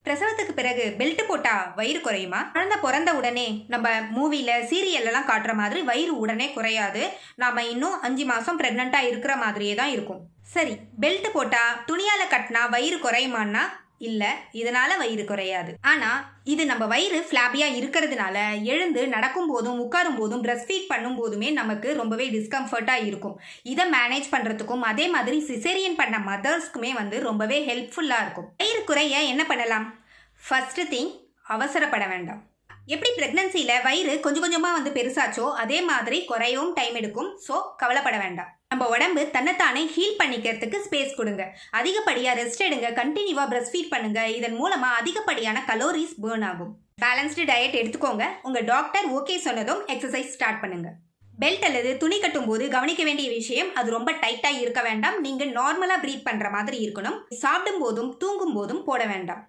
பிரசவத்துக்கு பிறகு பெல்ட் போட்டா வயிறு குறையுமா? குழந்தை பிறந்த உடனே நம்ம மூவில சீரியல் எல்லாம் காட்டுற மாதிரி வயிறு உடனே குறையாது. நாம இன்னும் 5 மாசம் பிரெக்னண்டா இருக்கிற மாதிரியே தான் இருக்கும். சரி, பெல்ட் போட்டா துணியால கட்டினா வயிறு குறையுமான்னா இல்ல, இதனால வயிறு குறையாது. ஆனா இது நம்ம வயிறு ஃபிளாபியா இருக்கிறதுனால எழுந்து நடக்கும் போதும் உட்காரும் போதும் பிரஸ்ட் ஃபீட் பண்ணும் போதுமே நமக்கு ரொம்பவே டிஸ்கம்ஃபர்ட்டா இருக்கும். இதை மேனேஜ் பண்றதுக்கும் அதே மாதிரி சிசேரியன் பண்ண மதர்ஸ்க்குமே ரொம்பவே ஹெல்ப்ஃபுல்லா இருக்கும். வயிறு குறைய என்ன பண்ணலாம்? ஃபர்ஸ்ட் திங், அவசரப்பட வேண்டாம். எப்படி பிரெக்னன்சியில் வயிறு கொஞ்சம் கொஞ்சமாக பெருசாச்சோ அதே மாதிரி குறையவும் டைம் எடுக்கும். ஸோ கவலைப்பட வேண்டாம். நம்ம உடம்பு தன்னைத்தானே ஹீல் பண்ணிக்கிறதுக்கு ஸ்பேஸ் கொடுங்க. அதிகப்படியாக ரெஸ்ட் எடுங்க. கண்டினியூவாக பிரஸ்ட் ஃபீட் பண்ணுங்க. இதன் மூலமாக அதிகப்படியான கலோரிஸ் பேர்ன் ஆகும். பேலன்ஸ்டு டயட் எடுத்துக்கோங்க. உங்கள் டாக்டர் ஓகே சொன்னதும் எக்ஸசைஸ் ஸ்டார்ட் பண்ணுங்க. பெல்ட் அல்லது துணி கட்டும் போது கவனிக்க வேண்டிய விஷயம், அது ரொம்ப டைட்டாக இருக்க வேண்டாம். நீங்கள் நார்மலாக ப்ரீத் பண்ணுற மாதிரி இருக்கணும். சாப்பிடும் போதும் தூங்கும் போதும் போட வேண்டாம்.